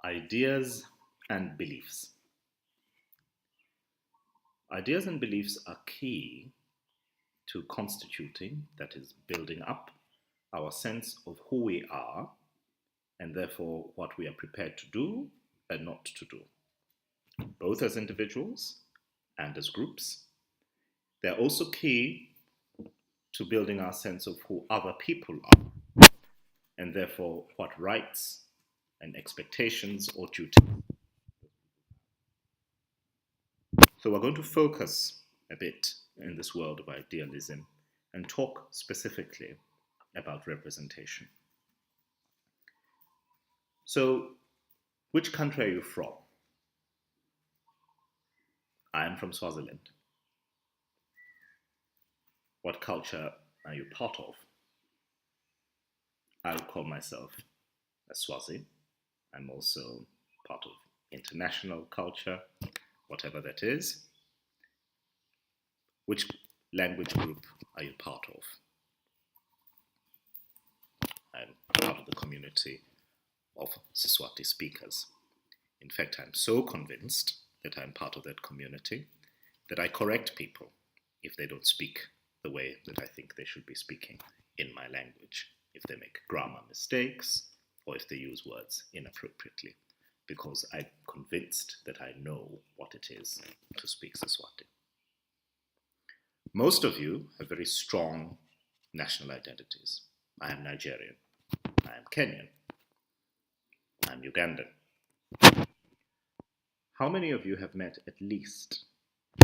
Ideas and beliefs. Ideas and beliefs are key to constituting, that is, building up our sense of who we are and therefore what we are prepared to do and not to do, both as individuals and as groups. They're also key to building our sense of who other people are and therefore what rights and expectations or duties. So we're going to focus a bit in this world of idealism and talk specifically about representation. So, which country are you from? I am from Swaziland. What culture are you part of? I'll call myself a Swazi. I'm also part of international culture, whatever that is. Which language group are you part of? I'm part of the community of Siswati speakers. In fact, I'm so convinced that I'm part of that community that I correct people if they don't speak the way that I think they should be speaking in my language, if they make grammar mistakes or if they use words inappropriately, because I'm convinced that I know what it is to speak Siswati. Most of you have very strong national identities. I am Nigerian. I am Kenyan. I'm Ugandan. How many of you have met at least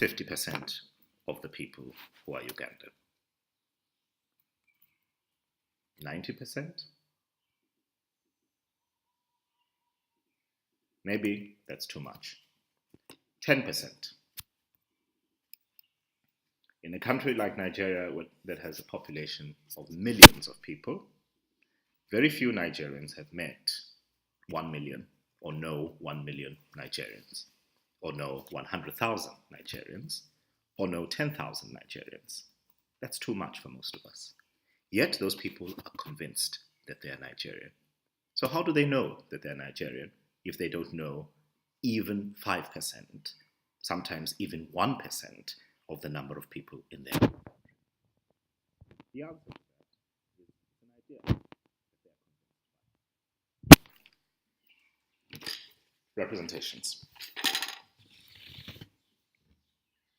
50% of the people who are Ugandan? 90%? Maybe that's too much. 10%. In a country like Nigeria that has a population of millions of people, very few Nigerians have met 1 million or know 1 million Nigerians, or know 100,000 Nigerians, or know 10,000 Nigerians. That's too much for most of us. Yet those people are convinced that they are Nigerian. So how do they know that they're Nigerian if they don't know even 5%, sometimes even 1% of the number of people in their country? The answer to that is an idea that they are convinced by. Representations.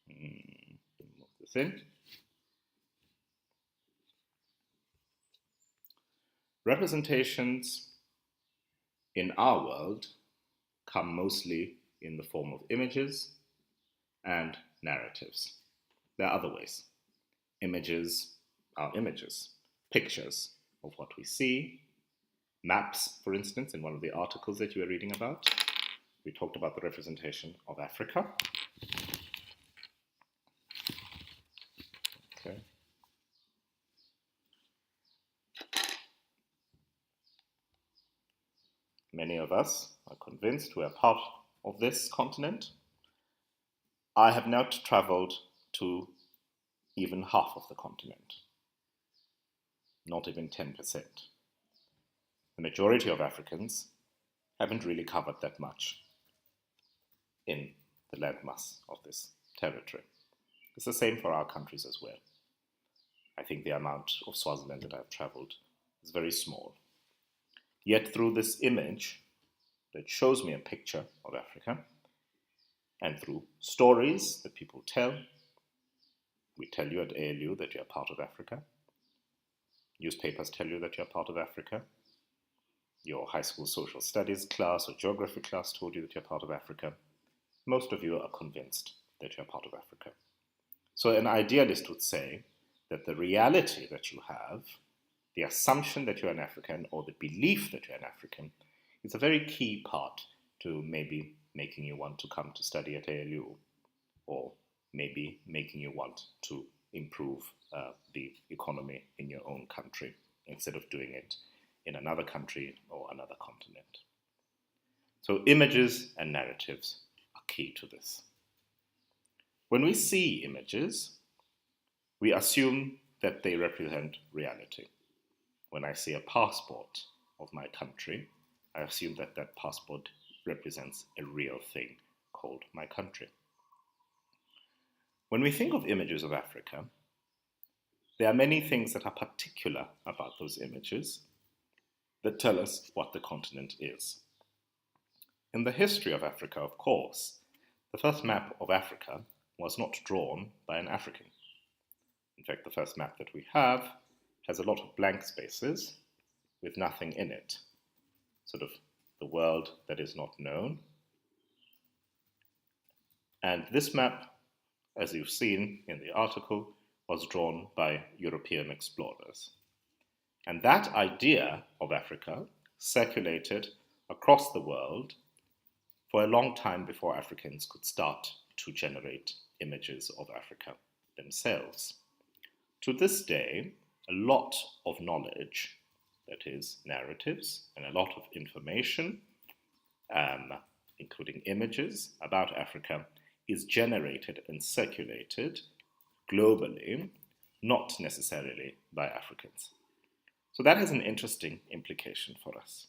Move this in. Representations in our world come mostly in the form of images and narratives. There are other ways. Images are images, pictures of what we see. Maps, for instance, in one of the articles that you were reading about, we talked about the representation of Africa. Okay. Many of us are convinced we are part of this continent. I have not traveled to even half of the continent, not even 10%. The majority of Africans haven't really covered that much in the landmass of this territory. It's the same for our countries as well. I think the amount of Swaziland that I've traveled is very small. Yet through this image that shows me a picture of Africa, and through stories that people tell, we tell you at ALU that you're part of Africa. Newspapers tell you that you're part of Africa. Your high school social studies class or geography class told you that you're part of Africa. Most of you are convinced that you're part of Africa. So an idealist would say that the reality that you have, the assumption that you're an African or the belief that you're an African, is a very key part to maybe making you want to come to study at ALU, or maybe making you want to improve the economy in your own country instead of doing it in another country or another continent. So images and narratives are key to this. When we see images, we assume that they represent reality. When I see a passport of my country, I assume that that passport represents a real thing called my country. When we think of images of Africa, there are many things that are particular about those images that tell us what the continent is. In the history of Africa, of course, the first map of Africa was not drawn by an African. In fact, the first map that we have has a lot of blank spaces with nothing in it, sort of the world that is not known. And this map, as you've seen in the article, was drawn by European explorers. And that idea of Africa circulated across the world for a long time before Africans could start to generate images of Africa themselves. To this day, a lot of knowledge, that is, narratives, and a lot of information, including images about Africa, is generated and circulated globally, not necessarily by Africans. So that has an interesting implication for us.